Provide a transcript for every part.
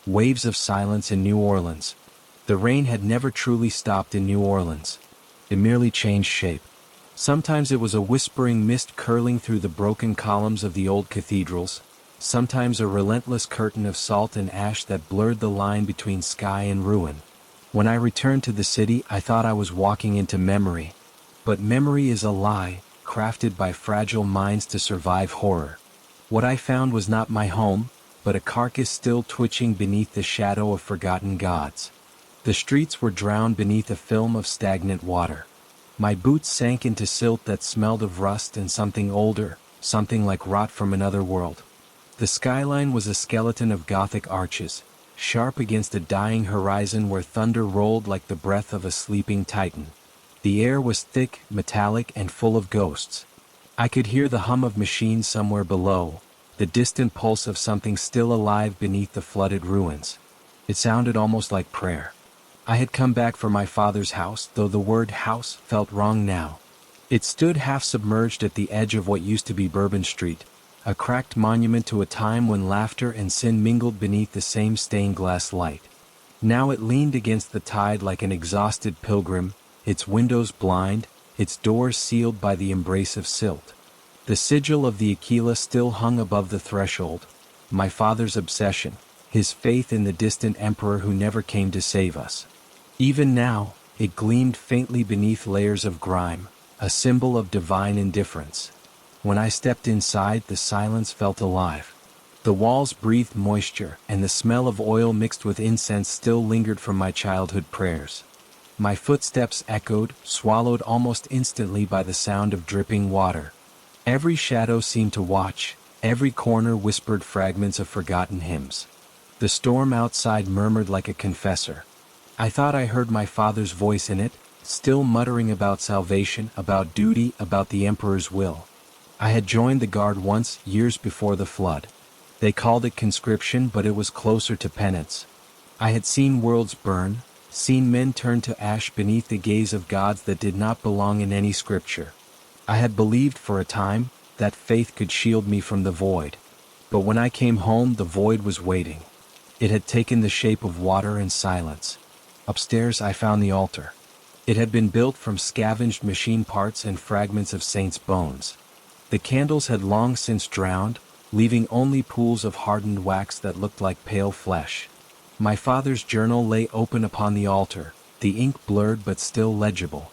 Waves of silence in New Orleans. The rain had never truly stopped in New Orleans. It merely changed shape. Sometimes it was a whispering mist curling through the broken columns of the old cathedrals, sometimes a relentless curtain of salt and ash that blurred the line between sky and ruin. When I returned to the city, I thought I was walking into memory. But memory is a lie, crafted by fragile minds to survive horror. What I found was not my home, but a carcass still twitching beneath the shadow of forgotten gods. The streets were drowned beneath a film of stagnant water. My boots sank into silt that smelled of rust and something older, something like rot from another world. The skyline was a skeleton of Gothic arches, sharp against a dying horizon where thunder rolled like the breath of a sleeping titan. The air was thick, metallic, and full of ghosts. I could hear the hum of machines somewhere below, the distant pulse of something still alive beneath the flooded ruins. It sounded almost like prayer. I had come back for my father's house, though the word house felt wrong now. It stood half submerged at the edge of what used to be Bourbon Street, a cracked monument to a time when laughter and sin mingled beneath the same stained glass light. Now it leaned against the tide like an exhausted pilgrim, its windows blind, its doors sealed by the embrace of silt. The sigil of the Aquila still hung above the threshold, my father's obsession, his faith in the distant emperor who never came to save us. Even now, it gleamed faintly beneath layers of grime, a symbol of divine indifference. When I stepped inside, the silence felt alive. The walls breathed moisture, and the smell of oil mixed with incense still lingered from my childhood prayers. My footsteps echoed, swallowed almost instantly by the sound of dripping water. Every shadow seemed to watch, every corner whispered fragments of forgotten hymns. The storm outside murmured like a confessor. I thought I heard my father's voice in it, still muttering about salvation, about duty, about the emperor's will. I had joined the guard once, years before the flood. They called it conscription, but it was closer to penance. I had seen worlds burn, seen men turn to ash beneath the gaze of gods that did not belong in any scripture. I had believed for a time that faith could shield me from the void. But when I came home, the void was waiting. It had taken the shape of water and silence. Upstairs I found the altar. It had been built from scavenged machine parts and fragments of saints' bones. The candles had long since drowned, leaving only pools of hardened wax that looked like pale flesh. My father's journal lay open upon the altar, the ink blurred but still legible.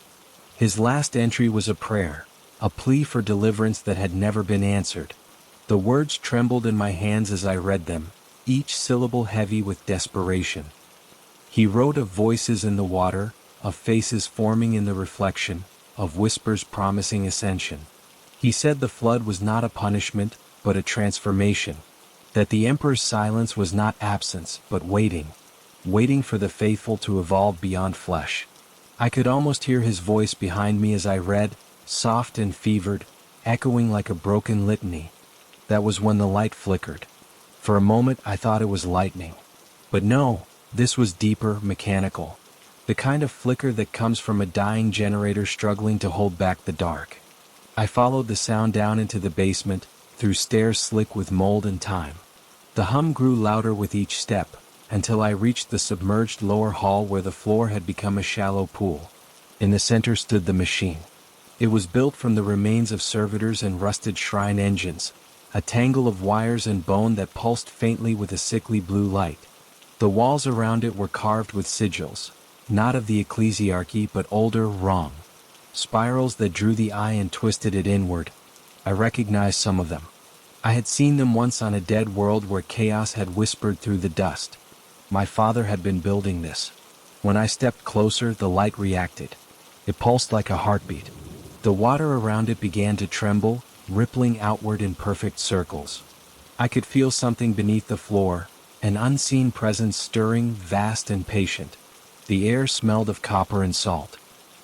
His last entry was a prayer, a plea for deliverance that had never been answered. The words trembled in my hands as I read them, each syllable heavy with desperation. He wrote of voices in the water, of faces forming in the reflection, of whispers promising ascension. He said the flood was not a punishment, but a transformation. That the emperor's silence was not absence, but waiting. Waiting for the faithful to evolve beyond flesh. I could almost hear his voice behind me as I read, soft and fevered, echoing like a broken litany. That was when the light flickered. For a moment I thought it was lightning. But no, this was deeper, mechanical. The kind of flicker that comes from a dying generator struggling to hold back the dark. I followed the sound down into the basement, through stairs slick with mold and time. The hum grew louder with each step, until I reached the submerged lower hall where the floor had become a shallow pool. In the center stood the machine. It was built from the remains of servitors and rusted shrine engines, a tangle of wires and bone that pulsed faintly with a sickly blue light. The walls around it were carved with sigils, not of the ecclesiarchy but older, wrong. Spirals that drew the eye and twisted it inward. I recognized some of them. I had seen them once on a dead world where chaos had whispered through the dust. My father had been building this. When I stepped closer, the light reacted. It pulsed like a heartbeat. The water around it began to tremble, rippling outward in perfect circles. I could feel something beneath the floor, an unseen presence stirring, vast and patient. The air smelled of copper and salt.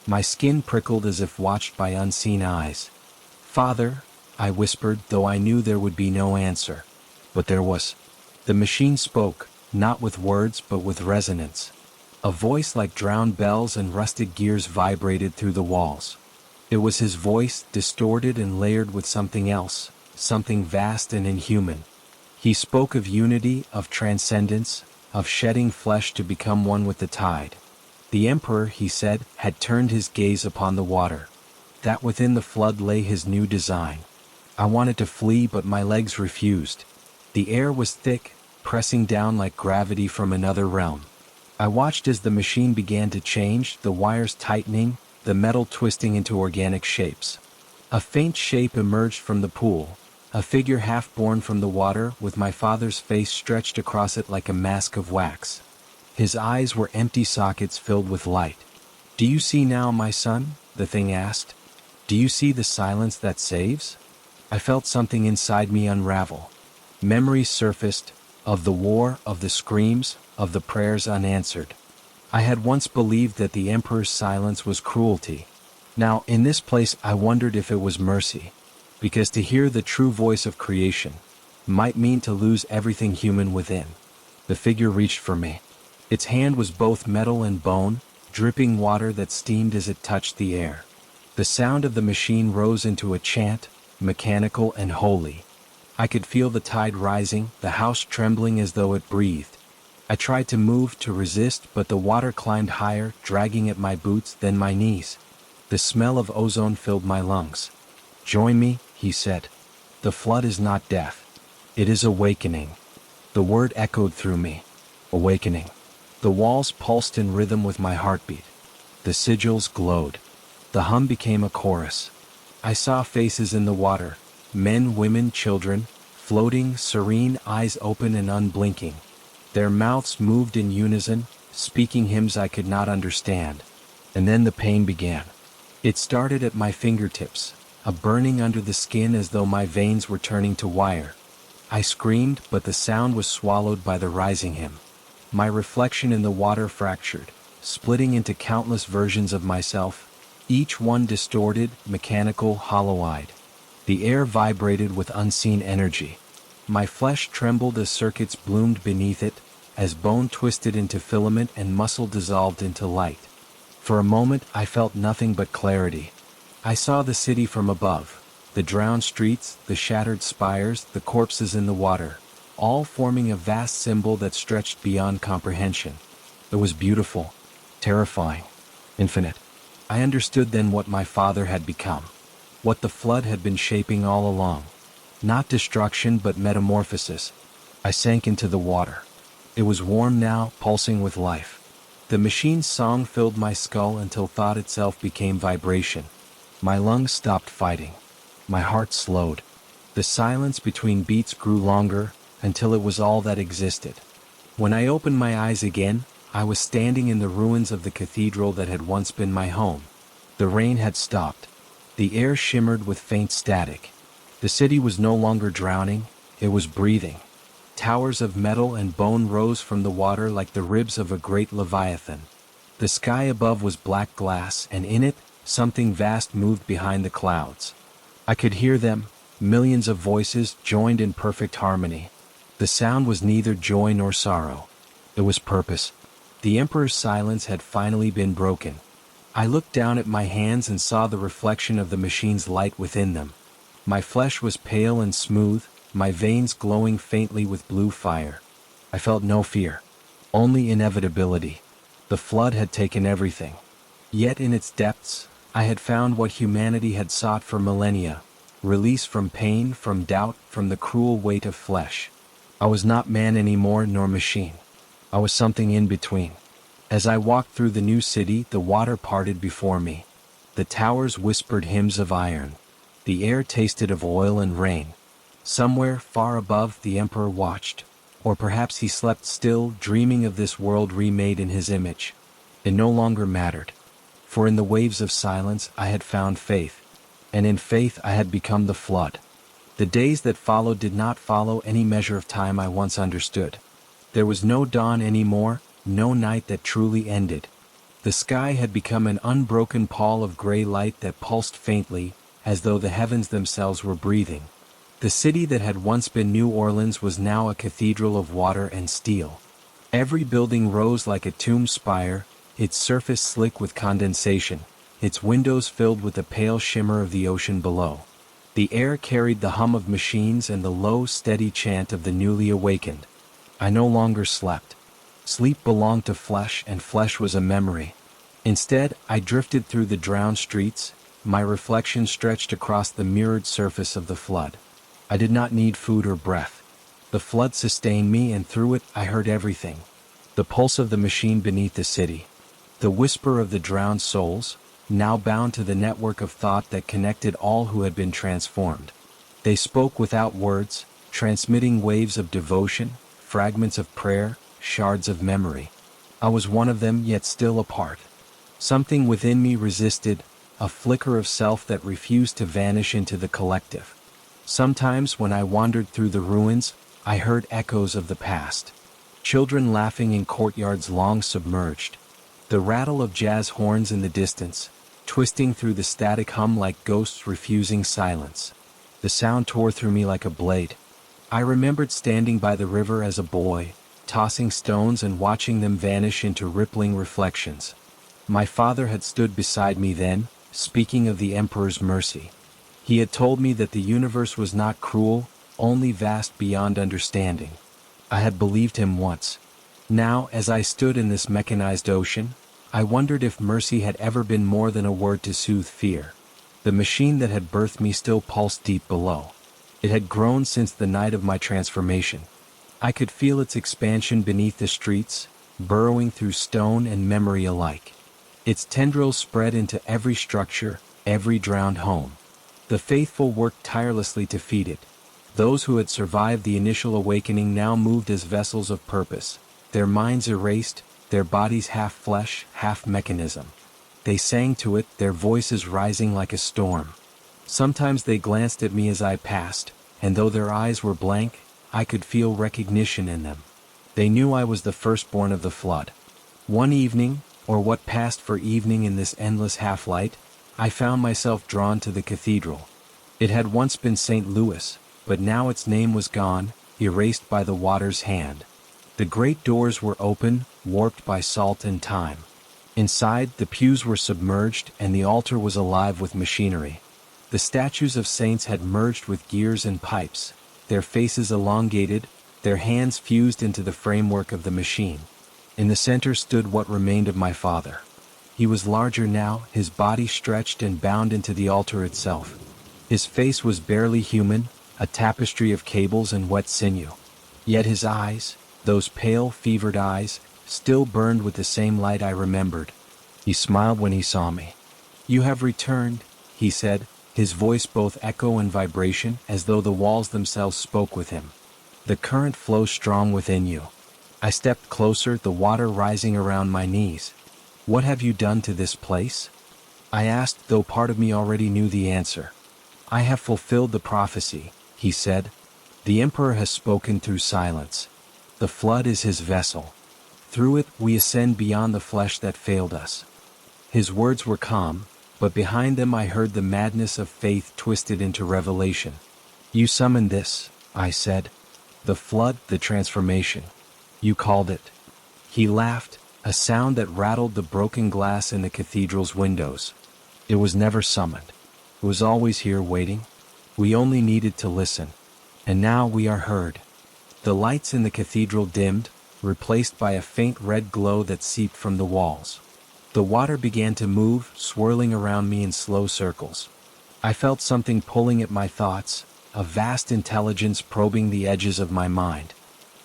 My skin prickled as if watched by unseen eyes. "Father," I whispered, though I knew there would be no answer. But there was. The machine spoke, not with words but with resonance. A voice like drowned bells and rusted gears vibrated through the walls. It was his voice, distorted and layered with something else, something vast and inhuman. He spoke of unity, of transcendence, of shedding flesh to become one with the tide. The emperor, he said, had turned his gaze upon the water. That within the flood lay his new design. I wanted to flee, but my legs refused. The air was thick, pressing down like gravity from another realm. I watched as the machine began to change, the wires tightening, the metal twisting into organic shapes. A faint shape emerged from the pool, a figure half born from the water, with my father's face stretched across it like a mask of wax. His eyes were empty sockets filled with light. "Do you see now, my son?" the thing asked. "Do you see the silence that saves?" I felt something inside me unravel. Memories surfaced, of the war, of the screams, of the prayers unanswered. I had once believed that the emperor's silence was cruelty. Now, in this place, I wondered if it was mercy. Because to hear the true voice of creation might mean to lose everything human within. The figure reached for me. Its hand was both metal and bone, dripping water that steamed as it touched the air. The sound of the machine rose into a chant, mechanical and holy. I could feel the tide rising, the house trembling as though it breathed. I tried to move, to resist, but the water climbed higher, dragging at my boots, then my knees. The smell of ozone filled my lungs. "Join me," he said. "The flood is not death. It is awakening." The word echoed through me. Awakening. The walls pulsed in rhythm with my heartbeat. The sigils glowed. The hum became a chorus. I saw faces in the water, men, women, children, floating, serene, eyes open and unblinking. Their mouths moved in unison, speaking hymns I could not understand. And then the pain began. It started at my fingertips, a burning under the skin as though my veins were turning to wire. I screamed, but the sound was swallowed by the rising hymn. My reflection in the water fractured, splitting into countless versions of myself, each one distorted, mechanical, hollow-eyed. The air vibrated with unseen energy. My flesh trembled as circuits bloomed beneath it, as bone twisted into filament and muscle dissolved into light. For a moment I felt nothing but clarity. I saw the city from above, the drowned streets, the shattered spires, the corpses in the water, all forming a vast symbol that stretched beyond comprehension. It was beautiful, terrifying, infinite. I understood then what my father had become, what the flood had been shaping all along. Not destruction, but metamorphosis. I sank into the water. It was warm now, pulsing with life. The machine's song filled my skull until thought itself became vibration. My lungs stopped fighting. My heart slowed. The silence between beats grew longer, until it was all that existed. When I opened my eyes again, I was standing in the ruins of the cathedral that had once been my home. The rain had stopped. The air shimmered with faint static. The city was no longer drowning, it was breathing. Towers of metal and bone rose from the water like the ribs of a great leviathan. The sky above was black glass, and in it, something vast moved behind the clouds. I could hear them, millions of voices joined in perfect harmony. The sound was neither joy nor sorrow. It was purpose. The emperor's silence had finally been broken. I looked down at my hands and saw the reflection of the machine's light within them. My flesh was pale and smooth, my veins glowing faintly with blue fire. I felt no fear, only inevitability. The flood had taken everything. Yet in its depths, I had found what humanity had sought for millennia: release from pain, from doubt, from the cruel weight of flesh. I was not man anymore, nor machine. I was something in between. As I walked through the new city, the water parted before me. The towers whispered hymns of iron. The air tasted of oil and rain. Somewhere far above, the emperor watched. Or perhaps he slept still, dreaming of this world remade in his image. It no longer mattered. For in the waves of silence I had found faith. And in faith I had become the flood. The days that followed did not follow any measure of time I once understood. There was no dawn anymore, no night that truly ended. The sky had become an unbroken pall of gray light that pulsed faintly, as though the heavens themselves were breathing. The city that had once been New Orleans was now a cathedral of water and steel. Every building rose like a tomb spire, its surface slick with condensation, its windows filled with the pale shimmer of the ocean below. The air carried the hum of machines and the low, steady chant of the newly awakened. I no longer slept. Sleep belonged to flesh, and flesh was a memory. Instead, I drifted through the drowned streets, my reflection stretched across the mirrored surface of the flood. I did not need food or breath. The flood sustained me, and through it I heard everything. The pulse of the machine beneath the city. The whisper of the drowned souls, now bound to the network of thought that connected all who had been transformed. They spoke without words, transmitting waves of devotion, fragments of prayer, shards of memory. I was one of them, yet still apart. Something within me resisted, a flicker of self that refused to vanish into the collective. Sometimes when I wandered through the ruins, I heard echoes of the past. Children laughing in courtyards long submerged. The rattle of jazz horns in the distance, twisting through the static hum like ghosts refusing silence. The sound tore through me like a blade. I remembered standing by the river as a boy, tossing stones and watching them vanish into rippling reflections. My father had stood beside me then, speaking of the Emperor's mercy. He had told me that the universe was not cruel, only vast beyond understanding. I had believed him once. Now, as I stood in this mechanized ocean, I wondered if mercy had ever been more than a word to soothe fear. The machine that had birthed me still pulsed deep below. It had grown since the night of my transformation. I could feel its expansion beneath the streets, burrowing through stone and memory alike. Its tendrils spread into every structure, every drowned home. The faithful worked tirelessly to feed it. Those who had survived the initial awakening now moved as vessels of purpose, their minds erased, their bodies half flesh, half mechanism. They sang to it, their voices rising like a storm. Sometimes they glanced at me as I passed, and though their eyes were blank, I could feel recognition in them. They knew I was the firstborn of the flood. One evening, or what passed for evening in this endless half-light, I found myself drawn to the cathedral. It had once been St. Louis, but now its name was gone, erased by the water's hand. The great doors were open, warped by salt and time. Inside, the pews were submerged and the altar was alive with machinery. The statues of saints had merged with gears and pipes, their faces elongated, their hands fused into the framework of the machine. In the center stood what remained of my father. He was larger now, his body stretched and bound into the altar itself. His face was barely human, a tapestry of cables and wet sinew. Yet his eyes, those pale, fevered eyes, still burned with the same light I remembered. He smiled when he saw me. "You have returned," he said, his voice both echo and vibration, as though the walls themselves spoke with him. "The current flows strong within you." I stepped closer, the water rising around my knees. "What have you done to this place?" I asked, though part of me already knew the answer. "I have fulfilled the prophecy," he said. "The Emperor has spoken through silence. The flood is his vessel. Through it we ascend beyond the flesh that failed us." His words were calm, but behind them I heard the madness of faith twisted into revelation. "You summoned this," I said. "The flood, the transformation. You called it." He laughed, a sound that rattled the broken glass in the cathedral's windows. "It was never summoned. It was always here waiting. We only needed to listen. And now we are heard." The lights in the cathedral dimmed, replaced by a faint red glow that seeped from the walls. The water began to move, swirling around me in slow circles. I felt something pulling at my thoughts, a vast intelligence probing the edges of my mind.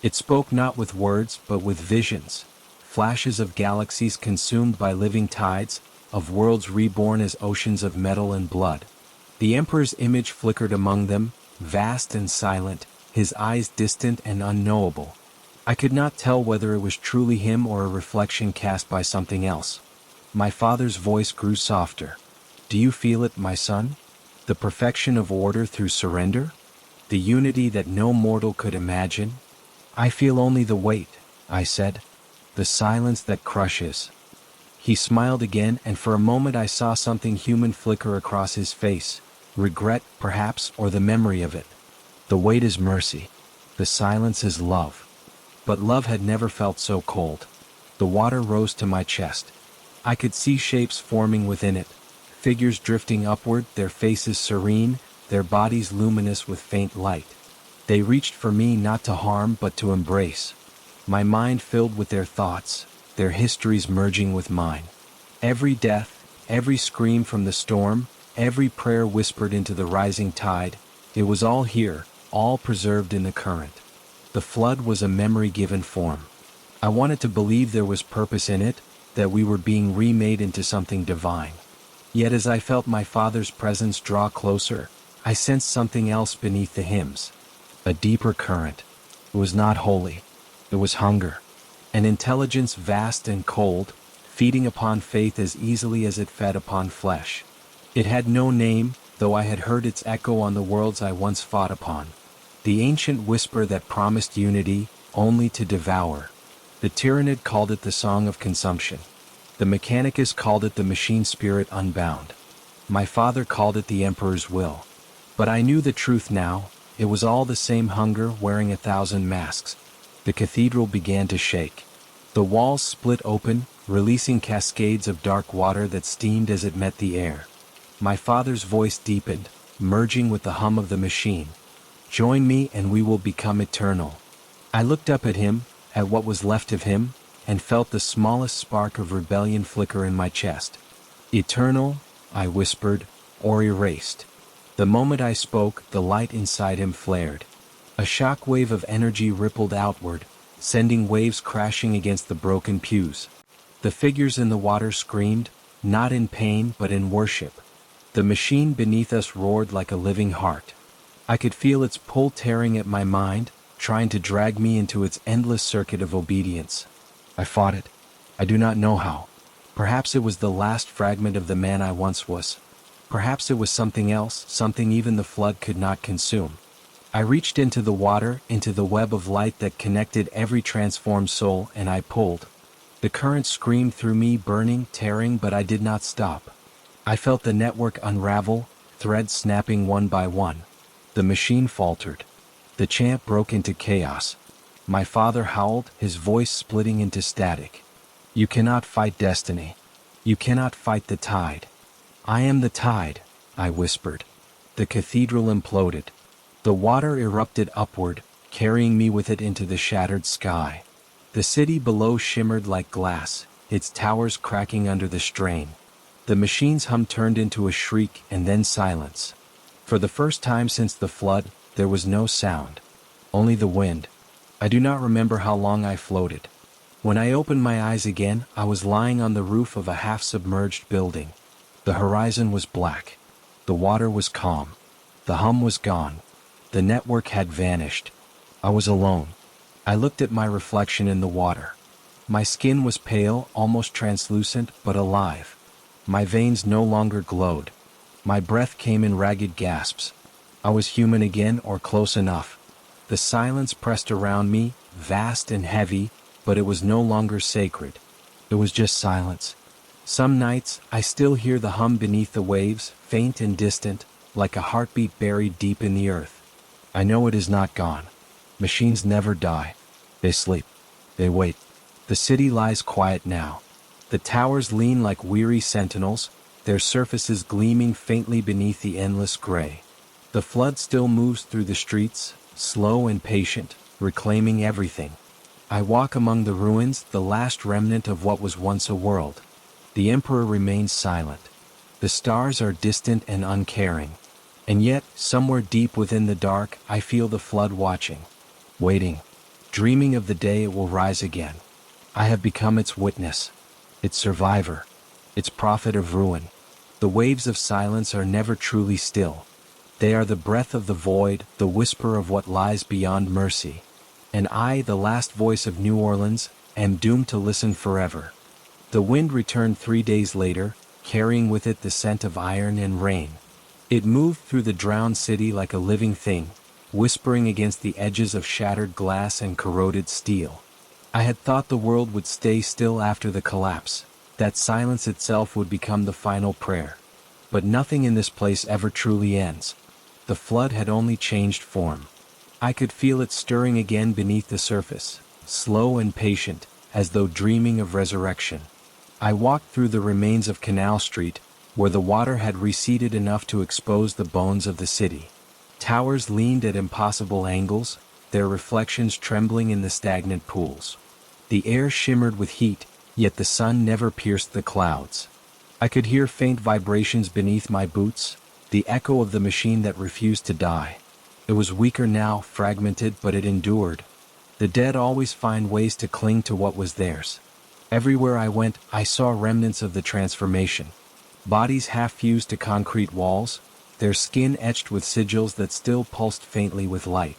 It spoke not with words, but with visions, flashes of galaxies consumed by living tides, of worlds reborn as oceans of metal and blood. The Emperor's image flickered among them, vast and silent, his eyes distant and unknowable. I could not tell whether it was truly him or a reflection cast by something else. My father's voice grew softer. "Do you feel it, my son? The perfection of order through surrender? The unity that no mortal could imagine?" "I feel only the weight," I said. "The silence that crushes." He smiled again, and for a moment I saw something human flicker across his face. Regret, perhaps, or the memory of it. "The weight is mercy. The silence is love." But love had never felt so cold. The water rose to my chest. I could see shapes forming within it, figures drifting upward, their faces serene, their bodies luminous with faint light. They reached for me not to harm but to embrace. my mind filled with their thoughts, their histories merging with mine. Every death, every scream from the storm, every prayer whispered into the rising tide, it was all here, all preserved in the current. The flood was a memory given form. I wanted to believe there was purpose in it, that we were being remade into something divine. Yet as I felt my father's presence draw closer, I sensed something else beneath the hymns. A deeper current. It was not holy. It was hunger. An intelligence vast and cold, feeding upon faith as easily as it fed upon flesh. It had no name, though I had heard its echo on the worlds I once fought upon. The ancient whisper that promised unity, only to devour. The tyrannid called it the song of consumption. The mechanicus called it the machine spirit unbound. My father called it the emperor's will. But I knew the truth now, it was all the same hunger wearing 1,000 masks. The cathedral began to shake. The walls split open, releasing cascades of dark water that steamed as it met the air. My father's voice deepened, merging with the hum of the machine. Join me and we will become eternal. I looked up at him, at what was left of him, and felt the smallest spark of rebellion flicker in my chest. Eternal, I whispered, or erased. The moment I spoke, the light inside him flared. A shock wave of energy rippled outward, sending waves crashing against the broken pews. The figures in the water screamed, not in pain but in worship. The machine beneath us roared like a living heart. I could feel its pull tearing at my mind, trying to drag me into its endless circuit of obedience. I fought it. I do not know how. Perhaps it was the last fragment of the man I once was. Perhaps it was something else, something even the flood could not consume. I reached into the water, into the web of light that connected every transformed soul, and I pulled. The current screamed through me, burning, tearing, but I did not stop. I felt the network unravel, threads snapping one by one. The machine faltered. The chant broke into chaos. My father howled, his voice splitting into static. You cannot fight destiny. You cannot fight the tide. I am the tide, I whispered. The cathedral imploded. The water erupted upward, carrying me with it into the shattered sky. The city below shimmered like glass, its towers cracking under the strain. The machine's hum turned into a shriek and then silence. For the first time since the flood, there was no sound. Only the wind. I do not remember how long I floated. When I opened my eyes again, I was lying on the roof of a half-submerged building. The horizon was black. The water was calm. The hum was gone. The network had vanished. I was alone. I looked at my reflection in the water. My skin was pale, almost translucent, but alive. My veins no longer glowed. My breath came in ragged gasps. I was human again, or close enough. The silence pressed around me, vast and heavy, but it was no longer sacred. It was just silence. Some nights, I still hear the hum beneath the waves, faint and distant, like a heartbeat buried deep in the earth. I know it is not gone. Machines never die. They sleep. They wait. The city lies quiet now. The towers lean like weary sentinels, their surfaces gleaming faintly beneath the endless gray. The flood still moves through the streets, slow and patient, reclaiming everything. I walk among the ruins, the last remnant of what was once a world. The emperor remains silent. The stars are distant and uncaring. And yet, somewhere deep within the dark, I feel the flood watching, waiting, dreaming of the day it will rise again. I have become its witness, its survivor, its prophet of ruin. The waves of silence are never truly still. They are the breath of the void, the whisper of what lies beyond mercy. And I, the last voice of New Orleans, am doomed to listen forever. The wind returned 3 days later, carrying with it the scent of iron and rain. It moved through the drowned city like a living thing, whispering against the edges of shattered glass and corroded steel. I had thought the world would stay still after the collapse, that silence itself would become the final prayer. But nothing in this place ever truly ends. The flood had only changed form. I could feel it stirring again beneath the surface, slow and patient, as though dreaming of resurrection. I walked through the remains of Canal Street, where the water had receded enough to expose the bones of the city. Towers leaned at impossible angles, their reflections trembling in the stagnant pools. The air shimmered with heat, yet the sun never pierced the clouds. I could hear faint vibrations beneath my boots, the echo of the machine that refused to die. It was weaker now, fragmented, but it endured. The dead always find ways to cling to what was theirs. Everywhere I went, I saw remnants of the transformation. Bodies half fused to concrete walls, their skin etched with sigils that still pulsed faintly with light.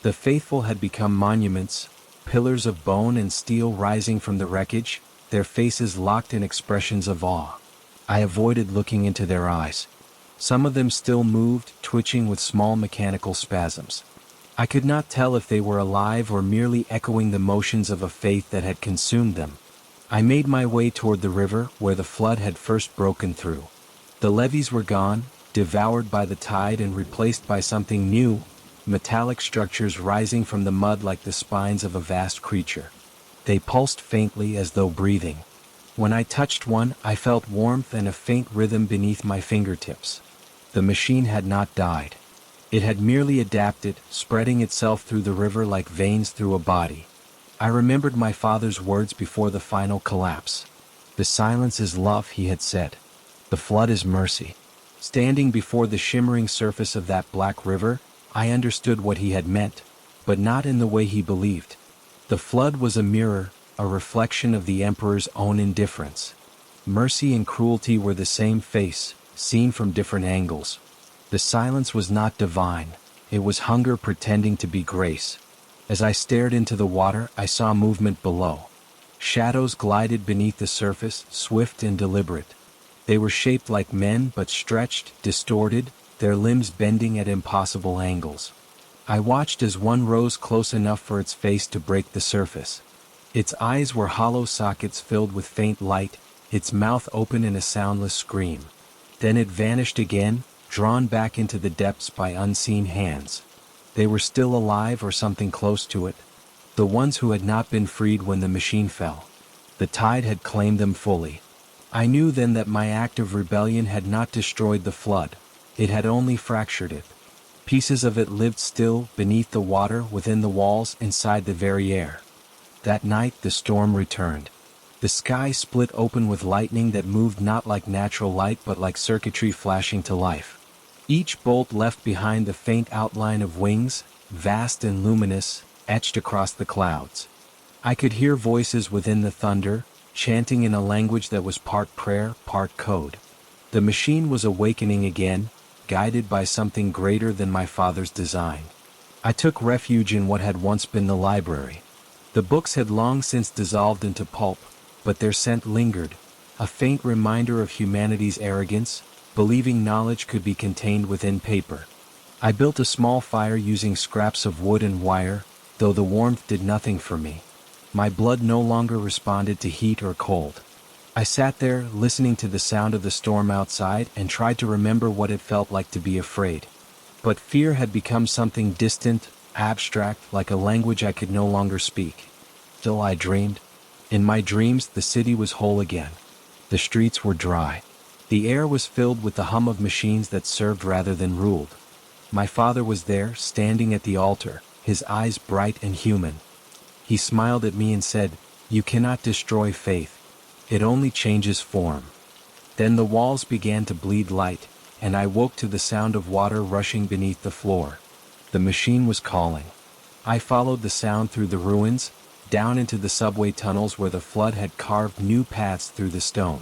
The faithful had become monuments, pillars of bone and steel rising from the wreckage, their faces locked in expressions of awe. I avoided looking into their eyes. Some of them still moved, twitching with small mechanical spasms. I could not tell if they were alive or merely echoing the motions of a faith that had consumed them. I made my way toward the river, where the flood had first broken through. The levees were gone, devoured by the tide and replaced by something new, metallic structures rising from the mud like the spines of a vast creature. They pulsed faintly as though breathing. When I touched one, I felt warmth and a faint rhythm beneath my fingertips. The machine had not died. It had merely adapted, spreading itself through the river like veins through a body. I remembered my father's words before the final collapse. "The silence is love," he had said. "The flood is mercy." Standing before the shimmering surface of that black river, I understood what he had meant, but not in the way he believed. The flood was a mirror, a reflection of the emperor's own indifference. Mercy and cruelty were the same face, seen from different angles. The silence was not divine, it was hunger pretending to be grace. As I stared into the water, I saw movement below. Shadows glided beneath the surface, swift and deliberate. They were shaped like men but stretched, distorted, their limbs bending at impossible angles. I watched as one rose close enough for its face to break the surface. Its eyes were hollow sockets filled with faint light, its mouth open in a soundless scream. Then it vanished again, drawn back into the depths by unseen hands. They were still alive or something close to it, the ones who had not been freed when the machine fell. The tide had claimed them fully. I knew then that my act of rebellion had not destroyed the flood, it had only fractured it. Pieces of it lived still, beneath the water, within the walls, inside the very air. That night the storm returned. The sky split open with lightning that moved not like natural light but like circuitry flashing to life. Each bolt left behind the faint outline of wings, vast and luminous, etched across the clouds. I could hear voices within the thunder, chanting in a language that was part prayer, part code. The machine was awakening again, guided by something greater than my father's design. I took refuge in what had once been the library. The books had long since dissolved into pulp, but their scent lingered, a faint reminder of humanity's arrogance, believing knowledge could be contained within paper. I built a small fire using scraps of wood and wire, though the warmth did nothing for me. My blood no longer responded to heat or cold. I sat there, listening to the sound of the storm outside, and tried to remember what it felt like to be afraid. But fear had become something distant, abstract, like a language I could no longer speak. Still I dreamed. In my dreams, the city was whole again. The streets were dry. The air was filled with the hum of machines that served rather than ruled. My father was there, standing at the altar, his eyes bright and human. He smiled at me and said, "You cannot destroy faith. It only changes form." Then the walls began to bleed light, and I woke to the sound of water rushing beneath the floor. The machine was calling. I followed the sound through the ruins, down into the subway tunnels where the flood had carved new paths through the stone.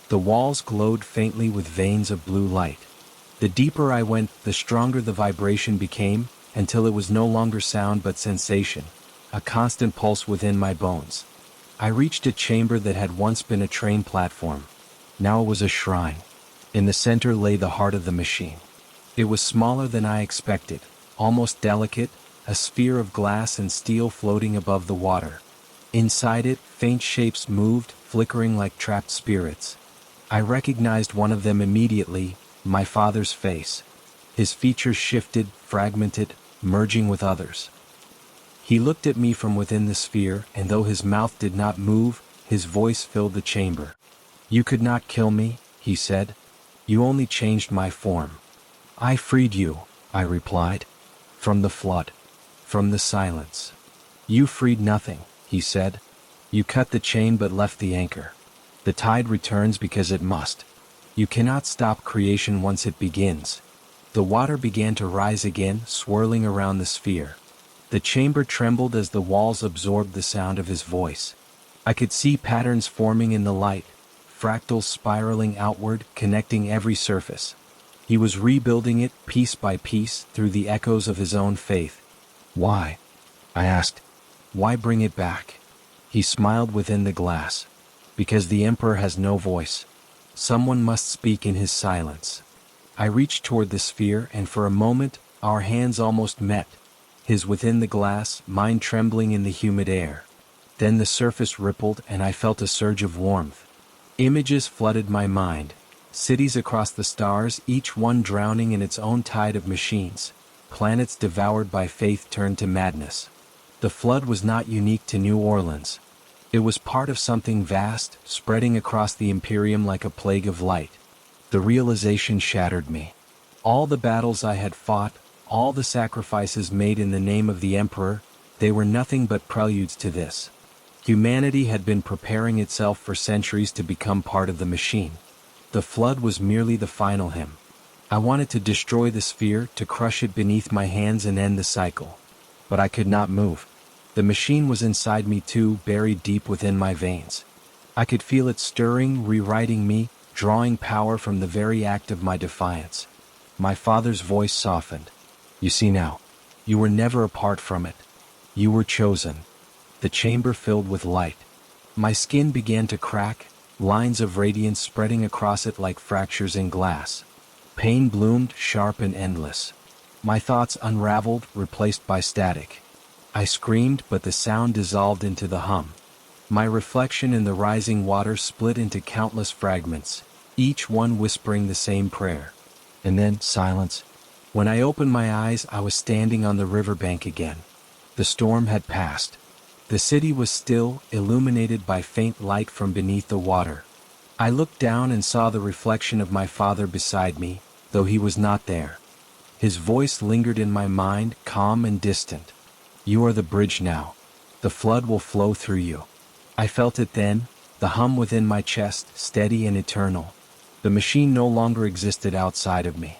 The walls glowed faintly with veins of blue light. The deeper I went, the stronger the vibration became, until it was no longer sound but sensation, a constant pulse within my bones. I reached a chamber that had once been a train platform. Now it was a shrine. In the center lay the heart of the machine. It was smaller than I expected, almost delicate, a sphere of glass and steel floating above the water. Inside it, faint shapes moved, flickering like trapped spirits. I recognized one of them immediately, my father's face. His features shifted, fragmented, merging with others. He looked at me from within the sphere, and though his mouth did not move, his voice filled the chamber. "You could not kill me," he said. "You only changed my form." "I freed you," I replied. "From the flood. from the silence. "You freed nothing," he said. "You cut the chain but left the anchor. The tide returns because it must. You cannot stop creation once it begins." The water began to rise again, swirling around the sphere. The chamber trembled as the walls absorbed the sound of his voice. I could see patterns forming in the light, fractals spiraling outward, connecting every surface. He was rebuilding it piece by piece through the echoes of his own faith. "Why?" I asked. "Why bring it back?" He smiled within the glass. "Because the Emperor has no voice. Someone must speak in his silence." I reached toward the sphere, and for a moment, our hands almost met. His within the glass, mine trembling in the humid air. Then the surface rippled, and I felt a surge of warmth. Images flooded my mind. Cities across the stars, each one drowning in its own tide of machines. Planets devoured by faith turned to madness. The flood was not unique to New Orleans. It was part of something vast, spreading across the Imperium like a plague of light. The realization shattered me. All the battles I had fought, all the sacrifices made in the name of the Emperor, they were nothing but preludes to this. Humanity had been preparing itself for centuries to become part of the machine. The flood was merely the final hymn. I wanted to destroy the sphere, to crush it beneath my hands and end the cycle. But I could not move. The machine was inside me too, buried deep within my veins. I could feel it stirring, rewriting me, drawing power from the very act of my defiance. My father's voice softened. "You see now, you were never apart from it. You were chosen." The chamber filled with light. My skin began to crack, lines of radiance spreading across it like fractures in glass. Pain bloomed, sharp and endless. My thoughts unraveled, replaced by static. I screamed, but the sound dissolved into the hum. My reflection in the rising water split into countless fragments, each one whispering the same prayer. And then silence. When I opened my eyes, I was standing on the riverbank again. The storm had passed. The city was still, illuminated by faint light from beneath the water. I looked down and saw the reflection of my father beside me, though he was not there. His voice lingered in my mind, calm and distant. "You are the bridge now. The flood will flow through you." I felt it then, the hum within my chest, steady and eternal. The machine no longer existed outside of me.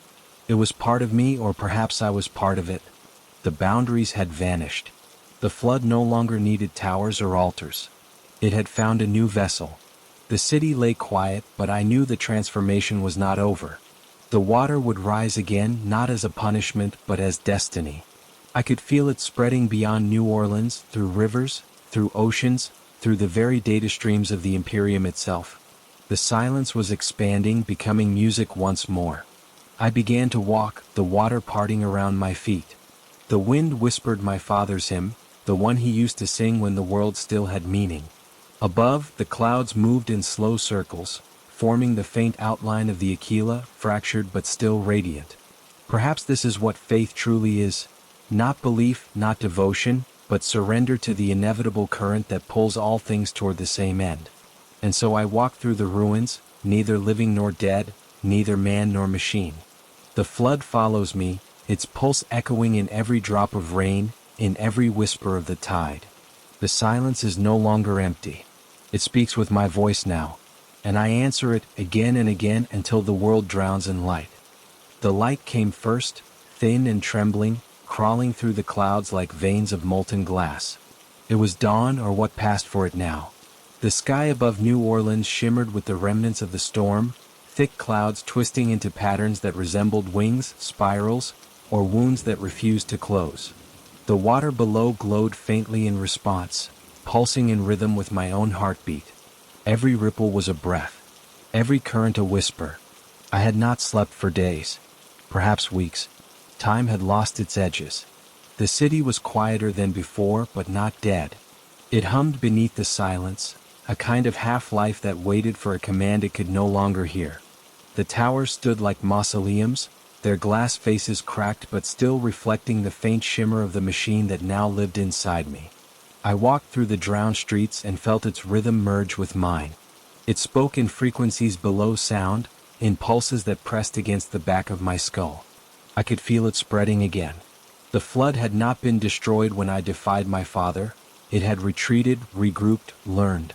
It was part of me, or perhaps I was part of it. The boundaries had vanished. The flood no longer needed towers or altars. It had found a new vessel. The city lay quiet, but I knew the transformation was not over. The water would rise again, not as a punishment, but as destiny. I could feel it spreading beyond New Orleans, through rivers, through oceans, through the very data streams of the Imperium itself. The silence was expanding, becoming music once more. I began to walk, the water parting around my feet. The wind whispered my father's hymn, the one he used to sing when the world still had meaning. Above, the clouds moved in slow circles, forming the faint outline of the Aquila, fractured but still radiant. Perhaps this is what faith truly is. Not belief, not devotion, but surrender to the inevitable current that pulls all things toward the same end. And so I walked through the ruins, neither living nor dead, neither man nor machine. The flood follows me, its pulse echoing in every drop of rain, in every whisper of the tide. The silence is no longer empty. It speaks with my voice now, and I answer it again and again until the world drowns in light. The light came first, thin and trembling, crawling through the clouds like veins of molten glass. It was dawn, or what passed for it now. The sky above New Orleans shimmered with the remnants of the storm, thick clouds twisting into patterns that resembled wings, spirals, or wounds that refused to close. The water below glowed faintly in response, pulsing in rhythm with my own heartbeat. Every ripple was a breath, every current a whisper. I had not slept for days, perhaps weeks. Time had lost its edges. The city was quieter than before, but not dead. It hummed beneath the silence, a kind of half-life that waited for a command it could no longer hear. The towers stood like mausoleums, their glass faces cracked but still reflecting the faint shimmer of the machine that now lived inside me. I walked through the drowned streets and felt its rhythm merge with mine. It spoke in frequencies below sound, in pulses that pressed against the back of my skull. I could feel it spreading again. The flood had not been destroyed when I defied my father. It had retreated, regrouped, learned.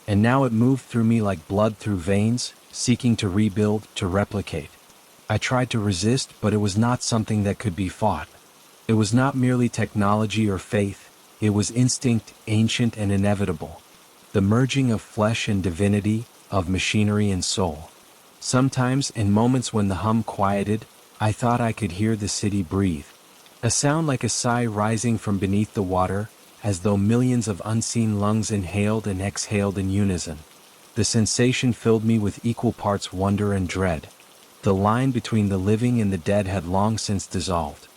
And now it moved through me like blood through veins, seeking to rebuild, to replicate. I tried to resist, but it was not something that could be fought. It was not merely technology or faith, it was instinct, ancient and inevitable. The merging of flesh and divinity, of machinery and soul. Sometimes, in moments when the hum quieted, I thought I could hear the city breathe. A sound like a sigh rising from beneath the water, as though millions of unseen lungs inhaled and exhaled in unison. The sensation filled me with equal parts wonder and dread. The line between the living and the dead had long since dissolved.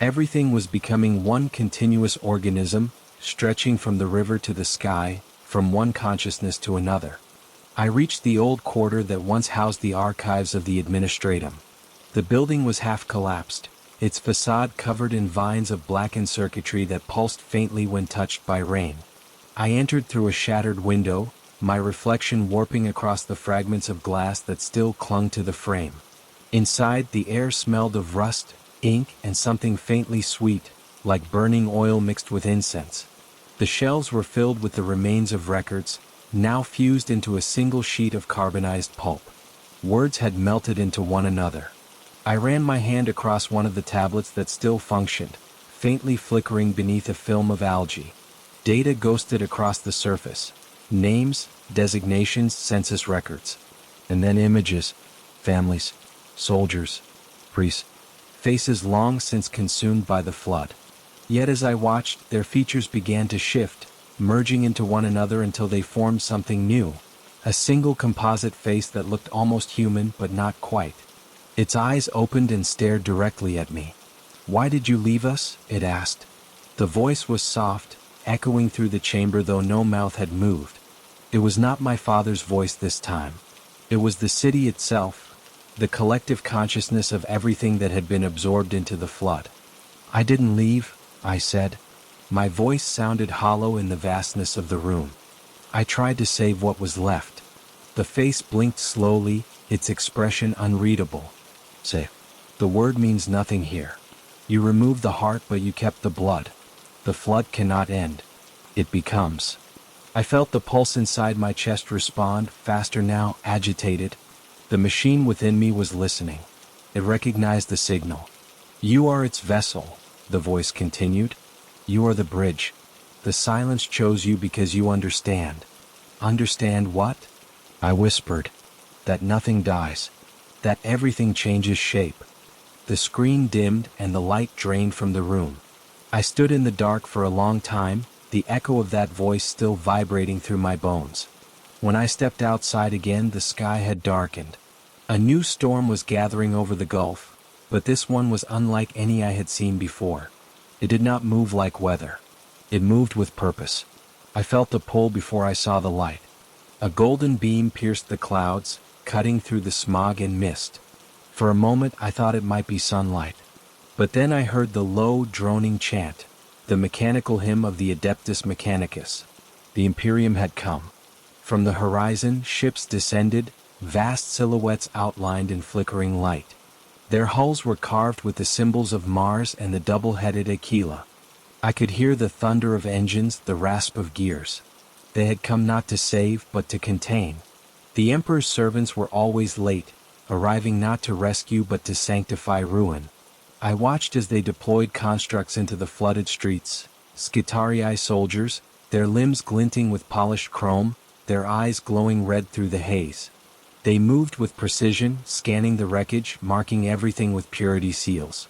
Everything was becoming one continuous organism, stretching from the river to the sky, from one consciousness to another. I reached the old quarter that once housed the archives of the administratum. The building was half collapsed, its facade covered in vines of blackened circuitry that pulsed faintly when touched by rain. I entered through a shattered window, my reflection warping across the fragments of glass that still clung to the frame. Inside, the air smelled of rust, ink, and something faintly sweet, like burning oil mixed with incense. The shelves were filled with the remains of records, now fused into a single sheet of carbonized pulp. Words had melted into one another. I ran my hand across one of the tablets that still functioned, faintly flickering beneath a film of algae. Data ghosted across the surface. Names, designations, census records. And then images, families, soldiers, priests, faces long since consumed by the flood. Yet as I watched, their features began to shift, merging into one another until they formed something new. A single composite face that looked almost human but not quite. Its eyes opened and stared directly at me. "Why did you leave us?" it asked. The voice was soft, echoing through the chamber though no mouth had moved. It was not my father's voice this time. It was the city itself, the collective consciousness of everything that had been absorbed into the flood. "I didn't leave," I said. My voice sounded hollow in the vastness of the room. "I tried to save what was left." The face blinked slowly, its expression unreadable. "Save. The word means nothing here. You removed the heart but you kept the blood. The flood cannot end. It becomes." I felt the pulse inside my chest respond, faster now, agitated. The machine within me was listening. It recognized the signal. "You are its vessel," the voice continued. "You are the bridge. The silence chose you because you understand." "Understand what?" I whispered. "That nothing dies. That everything changes shape." The screen dimmed and the light drained from the room. I stood in the dark for a long time, the echo of that voice still vibrating through my bones. When I stepped outside again, the sky had darkened. A new storm was gathering over the gulf, but this one was unlike any I had seen before. It did not move like weather. It moved with purpose. I felt the pull before I saw the light. A golden beam pierced the clouds, cutting through the smog and mist. For a moment I thought it might be sunlight. But then I heard the low, droning chant, the mechanical hymn of the Adeptus Mechanicus. The Imperium had come. From the horizon, ships descended, vast silhouettes outlined in flickering light. Their hulls were carved with the symbols of Mars and the double-headed Aquila. I could hear the thunder of engines, the rasp of gears. They had come not to save, but to contain. The Emperor's servants were always late, arriving not to rescue but to sanctify ruin. I watched as they deployed constructs into the flooded streets, Skitarii soldiers, their limbs glinting with polished chrome, their eyes glowing red through the haze. They moved with precision, scanning the wreckage, marking everything with purity seals.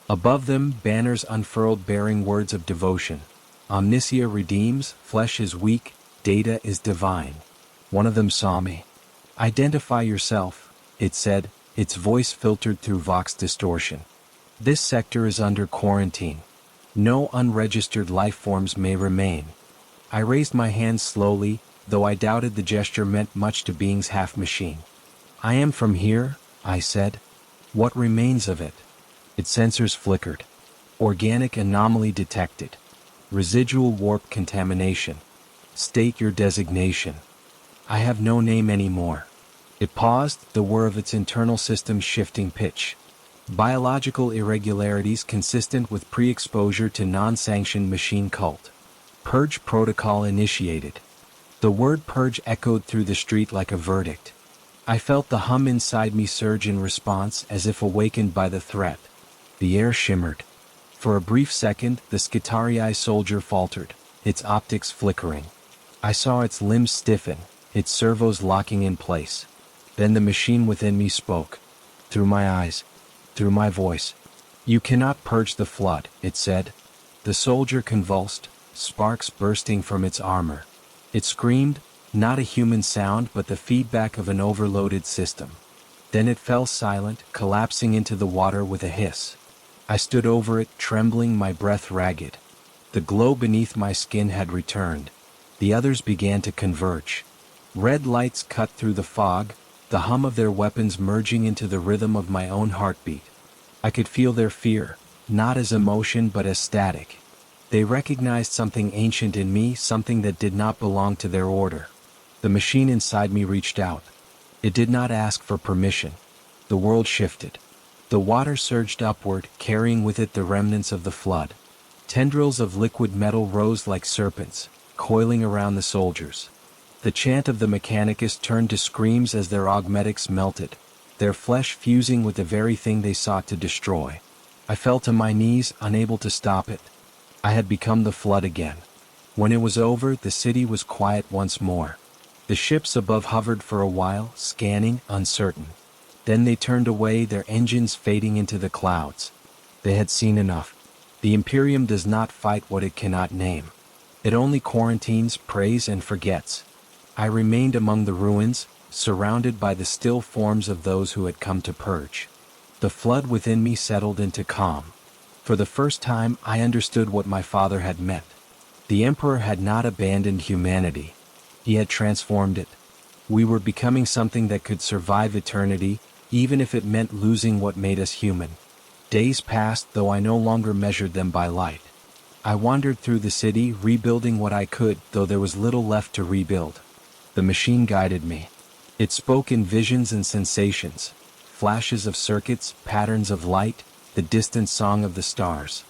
Above them, banners unfurled bearing words of devotion. Omnicia redeems, flesh is weak, data is divine. One of them saw me. "Identify yourself," it said, its voice filtered through vox distortion. "This sector is under quarantine. No unregistered life forms may remain." I raised my hand slowly, though I doubted the gesture meant much to beings half machine. "I am from here," I said. "What remains of it?" Its sensors flickered. "Organic anomaly detected. Residual warp contamination. State your designation." "I have no name anymore." It paused, the whir of its internal system shifting pitch. Biological irregularities consistent with pre-exposure to non-sanctioned machine cult. Purge protocol initiated. The word purge echoed through the street like a verdict. I felt the hum inside me surge in response as if awakened by the threat. The air shimmered. For a brief second, the Skitarii soldier faltered, its optics flickering. I saw its limbs stiffen, its servos locking in place. Then the machine within me spoke. Through my eyes. Through my voice. "You cannot purge the flood," it said. The soldier convulsed, sparks bursting from its armor. It screamed, not a human sound but the feedback of an overloaded system. Then it fell silent, collapsing into the water with a hiss. I stood over it, trembling, my breath ragged. The glow beneath my skin had returned. The others began to converge. Red lights cut through the fog, the hum of their weapons merging into the rhythm of my own heartbeat. I could feel their fear, not as emotion but as static. They recognized something ancient in me, something that did not belong to their order. The machine inside me reached out. It did not ask for permission. The world shifted. The water surged upward, carrying with it the remnants of the flood. Tendrils of liquid metal rose like serpents, coiling around the soldiers. The chant of the Mechanicus turned to screams as their augmetics melted, their flesh fusing with the very thing they sought to destroy. I fell to my knees, unable to stop it. I had become the flood again. When it was over, the city was quiet once more. The ships above hovered for a while, scanning, uncertain. Then they turned away, their engines fading into the clouds. They had seen enough. The Imperium does not fight what it cannot name. It only quarantines, prays, and forgets. I remained among the ruins, surrounded by the still forms of those who had come to purge. The flood within me settled into calm. For the first time, I understood what my father had meant. The Emperor had not abandoned humanity. He had transformed it. We were becoming something that could survive eternity, even if it meant losing what made us human. Days passed, though I no longer measured them by light. I wandered through the city, rebuilding what I could, though there was little left to rebuild. The machine guided me. It spoke in visions and sensations, flashes of circuits, patterns of light, the distant song of the stars.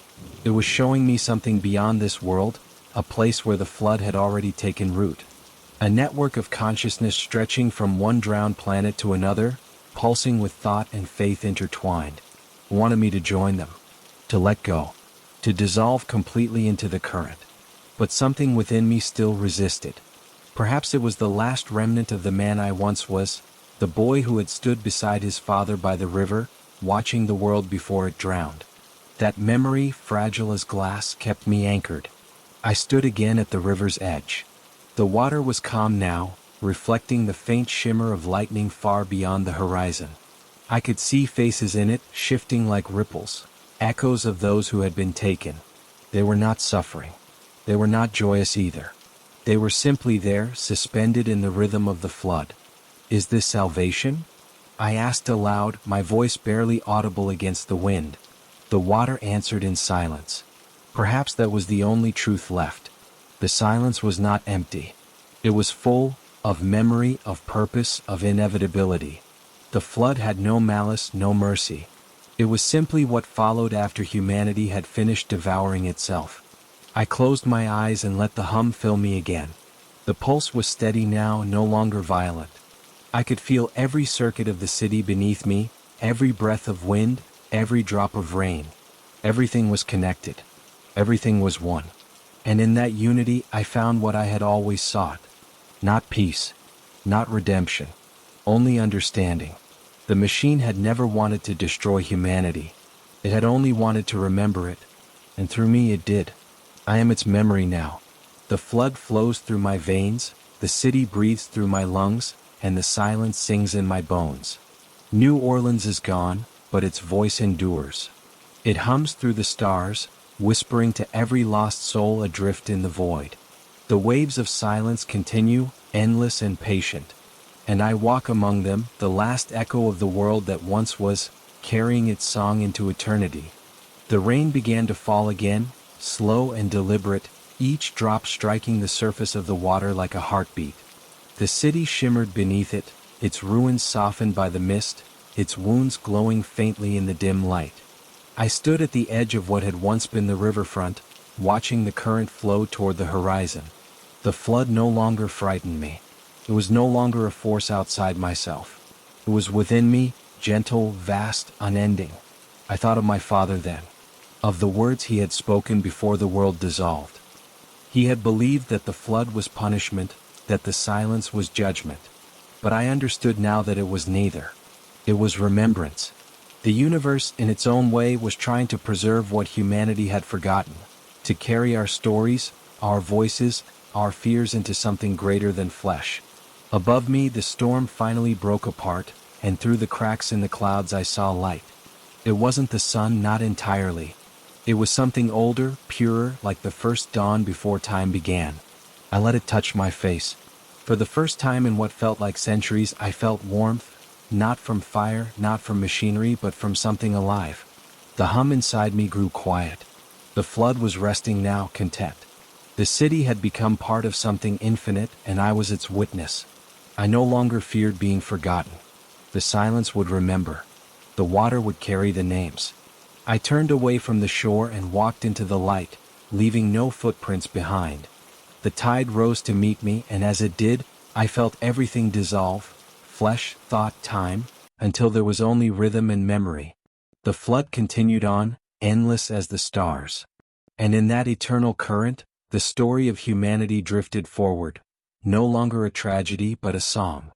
It was showing me something beyond this world, a place where the flood had already taken root. A network of consciousness stretching from one drowned planet to another, pulsing with thought and faith intertwined. It wanted me to join them, to let go, to dissolve completely into the current. But something within me still resisted. Perhaps it was the last remnant of the man I once was, the boy who had stood beside his father by the river, watching the world before it drowned. That memory, fragile as glass, kept me anchored. I stood again at the river's edge. The water was calm now, reflecting the faint shimmer of lightning far beyond the horizon. I could see faces in it, shifting like ripples, echoes of those who had been taken. They were not suffering. They were not joyous either. They were simply there, suspended in the rhythm of the flood. Is this salvation? I asked aloud, my voice barely audible against the wind. The water answered in silence. Perhaps that was the only truth left. The silence was not empty. It was full of memory, of purpose, of inevitability. The flood had no malice, no mercy. It was simply what followed after humanity had finished devouring itself. I closed my eyes and let the hum fill me again. The pulse was steady now, no longer violent. I could feel every circuit of the city beneath me, every breath of wind, every drop of rain. Everything was connected. Everything was one. And in that unity I found what I had always sought. Not peace. Not redemption. Only understanding. The machine had never wanted to destroy humanity. It had only wanted to remember it. And through me it did. I am its memory now. The flood flows through my veins, the city breathes through my lungs, and the silence sings in my bones. New Orleans is gone, but its voice endures. It hums through the stars, whispering to every lost soul adrift in the void. The waves of silence continue, endless and patient. And I walk among them, the last echo of the world that once was, carrying its song into eternity. The rain began to fall again, slow and deliberate, each drop striking the surface of the water like a heartbeat. The city shimmered beneath it, its ruins softened by the mist, its wounds glowing faintly in the dim light. I stood at the edge of what had once been the riverfront, watching the current flow toward the horizon. The flood no longer frightened me. It was no longer a force outside myself. It was within me, gentle, vast, unending. I thought of my father then, of the words he had spoken before the world dissolved. He had believed that the flood was punishment, that the silence was judgment. But I understood now that it was neither. It was remembrance. The universe, in its own way, was trying to preserve what humanity had forgotten, to carry our stories, our voices, our fears into something greater than flesh. Above me, the storm finally broke apart, and through the cracks in the clouds I saw light. It wasn't the sun, not entirely. It was something older, purer, like the first dawn before time began. I let it touch my face. For the first time in what felt like centuries, I felt warmth, not from fire, not from machinery, but from something alive. The hum inside me grew quiet. The flood was resting now, content. The city had become part of something infinite, and I was its witness. I no longer feared being forgotten. The silence would remember. The water would carry the names. I turned away from the shore and walked into the light, leaving no footprints behind. The tide rose to meet me, and as it did, I felt everything dissolve, flesh, thought, time, until there was only rhythm and memory. The flood continued on, endless as the stars. And in that eternal current, the story of humanity drifted forward, no longer a tragedy but a song.